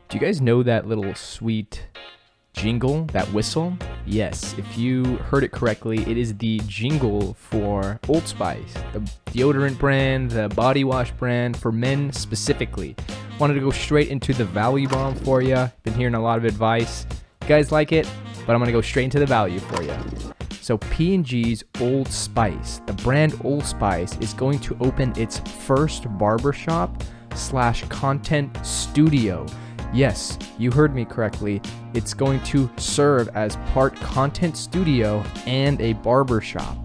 Do you guys know that little sweet jingle, that whistle? Yes, if you heard it correctly, it is the jingle for Old Spice, the deodorant brand, the body wash brand for men specifically. Wanted to go straight into the value bomb for you. Been hearing a lot of advice. You guys like it, but I'm gonna go straight into the value for you. So P&G's Old Spice, the brand Old Spice, is going to open its first barbershop / content studio. Yes, you heard me correctly. It's going to serve as part content studio and a barbershop.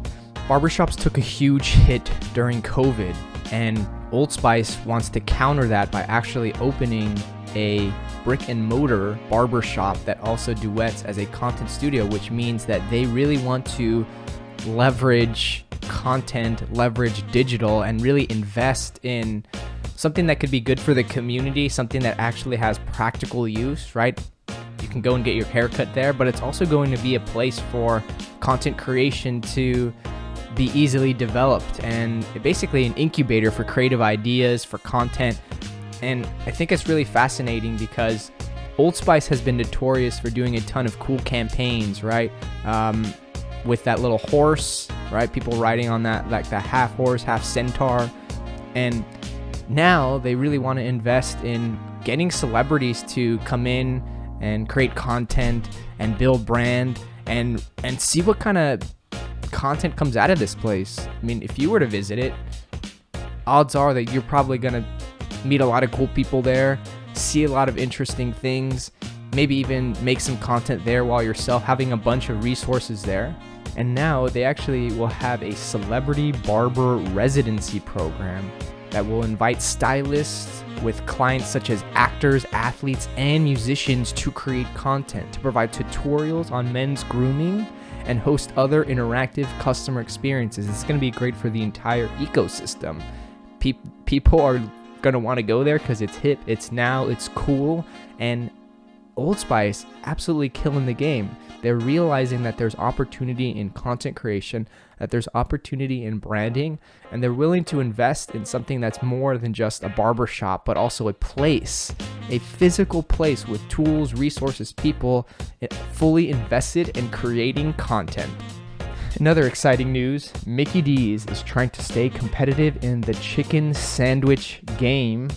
Barbershops took a huge hit during COVID, and Old Spice wants to counter that by actually opening a brick and mortar barbershop that also duets as a content studio, which means that they really want to leverage content, leverage digital, and really invest in something that could be good for the community, something that actually has practical use, right? You can go and get your haircut there, but it's also going to be a place for content creation to be easily developed, and basically an incubator for creative ideas, for content. And I think it's really fascinating because Old Spice has been notorious for doing a ton of cool campaigns, right? With that little horse, right? People riding on that, like that half horse, half centaur. And now they really want to invest in getting celebrities to come in and create content and build brand and see what kind of content comes out of this place. I mean, if you were to visit it, odds are that you're probably going to meet a lot of cool people there, see a lot of interesting things, maybe even make some content there while yourself having a bunch of resources there. And now they actually will have a celebrity barber residency program that will invite stylists with clients such as actors, athletes, and musicians to create content, to provide tutorials on men's grooming, and host other interactive customer experiences. It's going to be great for the entire ecosystem. People are going to want to go there because it's hip, it's now, it's cool, and Old Spice absolutely killing the game. They're realizing that there's opportunity in content creation, that there's opportunity in branding, and they're willing to invest in something that's more than just a barbershop, but also a place, a physical place with tools, resources, people fully invested in creating content. Another exciting news, Mickey D's is trying to stay competitive in the chicken sandwich game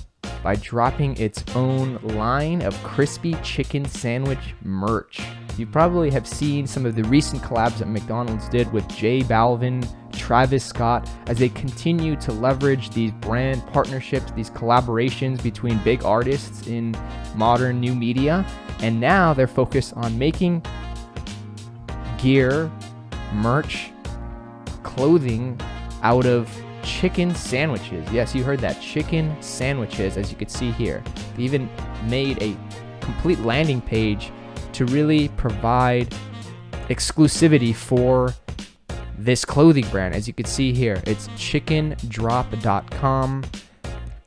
by dropping its own line of crispy chicken sandwich merch. You probably have seen some of the recent collabs that McDonald's did with J Balvin, Travis Scott, as they continue to leverage these brand partnerships, these collaborations between big artists in modern new media. And now they're focused on making gear, merch, clothing out of chicken sandwiches. Yes, you heard that, chicken sandwiches, as you can see here. They even made a complete landing page to really provide exclusivity for this clothing brand. As you can see here, it's chickendrop.com.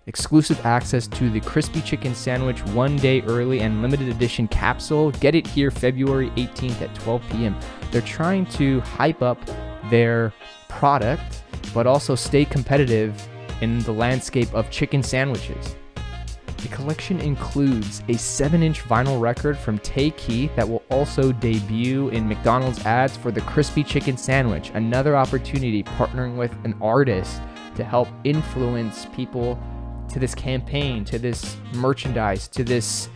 Exclusive access to the crispy chicken sandwich 1 day early and limited edition capsule. Get it here February 18th at 12 p.m. They're trying to hype up their product, but also stay competitive in the landscape of chicken sandwiches. The collection includes a 7-inch vinyl record from Tay Keith that will also debut in McDonald's ads for the crispy chicken sandwich. Another opportunity partnering with an artist to help influence people to this campaign, to this merchandise, to this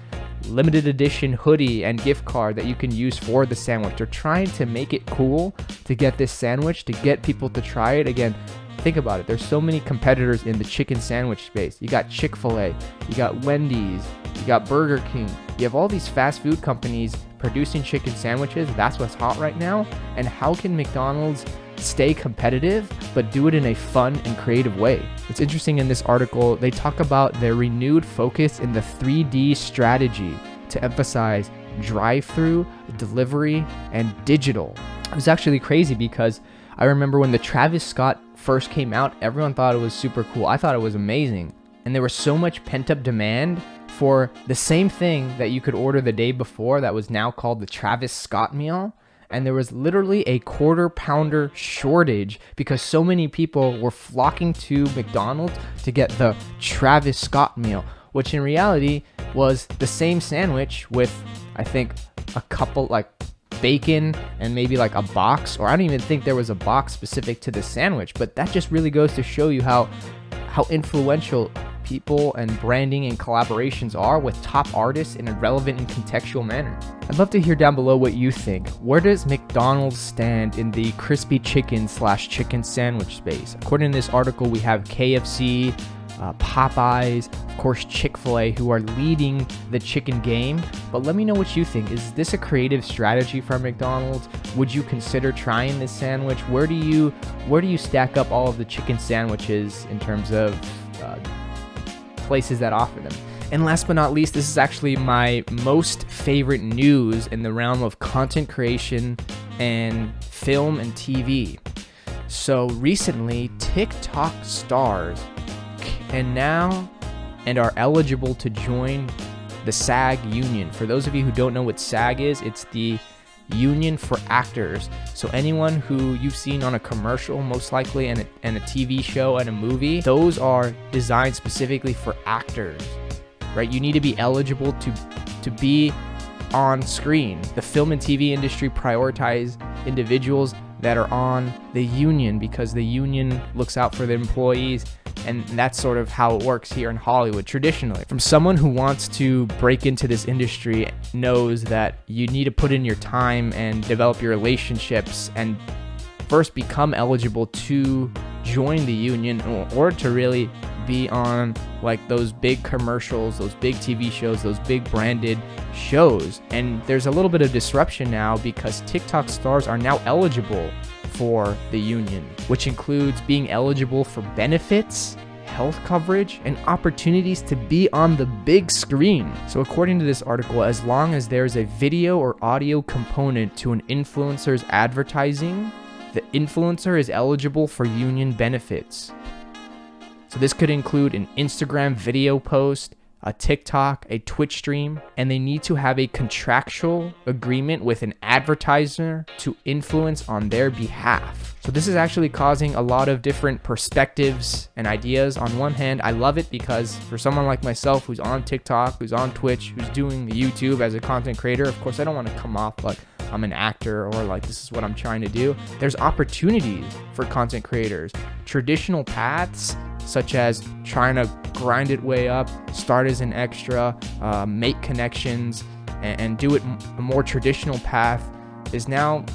limited edition hoodie and gift card that you can use for the sandwich. They're trying to make it cool to get this sandwich, to get people to try it. Again, think about it. There's so many competitors in the chicken sandwich space. You got Chick-fil-A, you got Wendy's, you got Burger King. You have all these fast food companies producing chicken sandwiches. That's what's hot right now. And how can McDonald's stay competitive, but do it in a fun and creative way? It's interesting, in this article, they talk about their renewed focus in the 3D strategy to emphasize drive-through, delivery, and digital. It was actually crazy because I remember when the Travis Scott first came out, everyone thought it was super cool. I thought it was amazing. And there was so much pent-up demand for the same thing that you could order the day before that was now called the Travis Scott meal. and there was literally a quarter pounder shortage because so many people were flocking to McDonald's to get the Travis Scott meal, which in reality was the same sandwich with, I think, a couple like bacon and maybe like a box, or I don't even think there was a box specific to the sandwich. But that just really goes to show you how influential people and branding and collaborations are with top artists in a relevant and contextual manner. I'd love to hear down below what you think. Where does McDonald's stand in the crispy chicken / chicken sandwich space? According to this article, we have KFC, Popeyes, of course Chick-fil-A, who are leading the chicken game. But let me know what you think. Is this a creative strategy from McDonald's? Would you consider trying this sandwich? Where do you stack up all of the chicken sandwiches in terms of places that offer them? And last but not least, this is actually my most favorite news in the realm of content creation and film and TV. So recently, TikTok stars are eligible to join the SAG union. For those of you who don't know what SAG is, it's the union for actors. So anyone who you've seen on a commercial, most likely, and a TV show and a movie, those are designed specifically for actors, right? You need to be eligible to be on screen. The film and TV industry prioritize individuals that are on the union because the union looks out for the employees. And that's sort of how it works here in Hollywood traditionally. From someone who wants to break into this industry, knows that you need to put in your time and develop your relationships and first become eligible to join the union or to really be on like those big commercials, those big TV shows, those big branded shows. And there's a little bit of disruption now because TikTok stars are now eligible for the union, which includes being eligible for benefits, health coverage, and opportunities to be on the big screen. So according to this article, as long as there's a video or audio component to an influencer's advertising, the influencer is eligible for union benefits. So this could include an Instagram video post, a TikTok, a Twitch stream, and they need to have a contractual agreement with an advertiser to influence on their behalf. So this is actually causing a lot of different perspectives and ideas. On one hand, I love it because for someone like myself who's on TikTok, who's on Twitch, who's doing YouTube as a content creator, of course, I don't want to come off like I'm an actor or like this is what I'm trying to do. There's opportunities for content creators. Traditional paths, such as trying to grind it way up, start as an extra, make connections, and do it a more traditional path, is now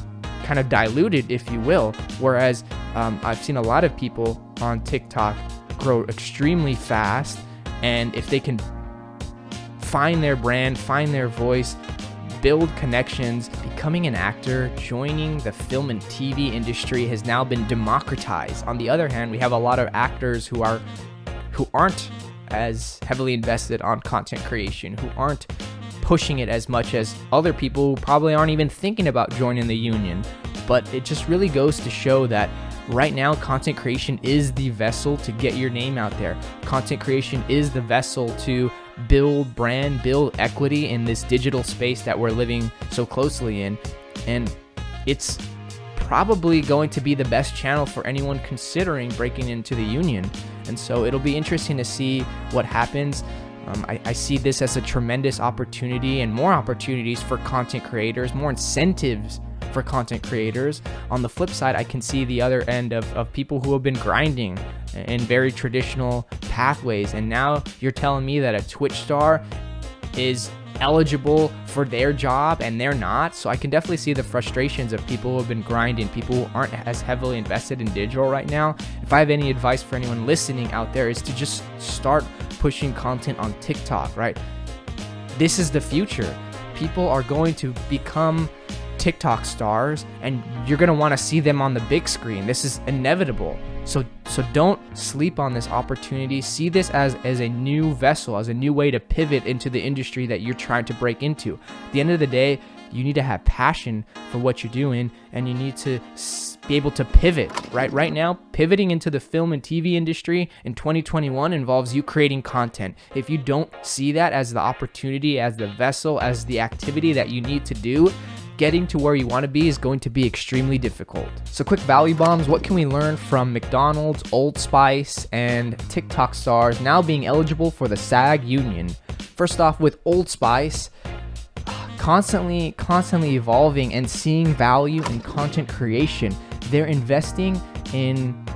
kind of diluted, if you will. Whereas I've seen a lot of people on TikTok grow extremely fast, and if they can find their brand, find their voice, build connections, becoming an actor, joining the film and TV industry has now been democratized. On the other hand, we have a lot of actors who aren't as heavily invested on content creation, who aren't pushing it as much as other people who probably aren't even thinking about joining the union. But it just really goes to show that right now, content creation is the vessel to get your name out there. Content creation is the vessel to build brand, build equity in this digital space that we're living so closely in. And it's probably going to be the best channel for anyone considering breaking into the union. And so it'll be interesting to see what happens. I see this as a tremendous opportunity and more opportunities for content creators, more incentives for content creators. On the flip side, I can see the other end of people who have been grinding in very traditional pathways. And now you're telling me that a Twitch star is eligible for their job and they're not. So I can definitely see the frustrations of people who have been grinding, people who aren't as heavily invested in digital right now. If I have any advice for anyone listening out there, is to just start pushing content on TikTok, right? This is the future. People are going to become TikTok stars and you're going to want to see them on the big screen. This is inevitable. So don't sleep on this opportunity. See this as a new vessel, as a new way to pivot into the industry that you're trying to break into. At the end of the day, you need to have passion for what you're doing and you need to be able to pivot, right? Right now, pivoting into the film and TV industry in 2021 involves you creating content. If you don't see that as the opportunity, as the vessel, as the activity that you need to do, getting to where you want to be is going to be extremely difficult. So quick value bombs, what can we learn from McDonald's, Old Spice, and TikTok stars now being eligible for the SAG union? First off, with Old Spice, constantly evolving and seeing value in content creation. They're investing in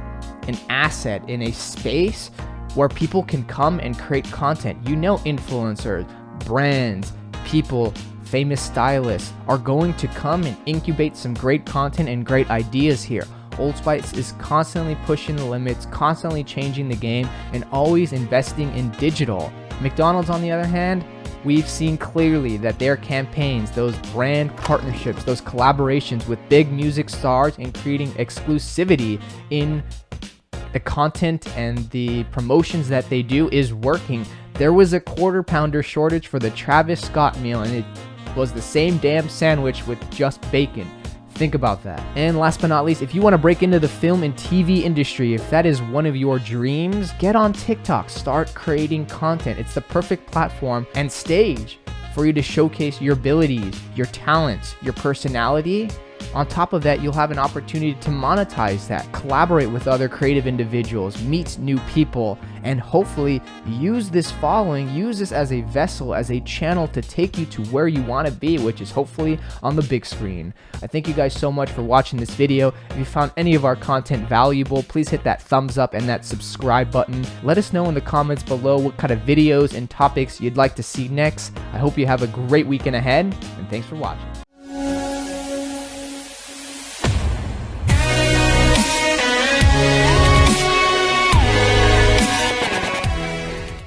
an asset, in a space where people can come and create content. You know, influencers, brands, people, famous stylists are going to come and incubate some great content and great ideas here. Old Spice is constantly pushing the limits, constantly changing the game, and always investing in digital. McDonald's, on the other hand, we've seen clearly that their campaigns, those brand partnerships, those collaborations with big music stars and creating exclusivity in the content and the promotions that they do is working. There was a quarter pounder shortage for the Travis Scott meal, and it was the same damn sandwich with just bacon. Think about that. And last but not least, if you want to break into the film and TV industry, if that is one of your dreams, get on TikTok, start creating content. It's the perfect platform and stage for you to showcase your abilities, your talents, your personality. On top of that, you'll have an opportunity to monetize that, collaborate with other creative individuals, meet new people, and hopefully use this following, use this as a vessel, as a channel to take you to where you want to be, which is hopefully on the big screen. I thank you guys so much for watching this video. If you found any of our content valuable, please hit that thumbs up and that subscribe button. Let us know in the comments below what kind of videos and topics you'd like to see next. I hope you have a great weekend ahead, and thanks for watching.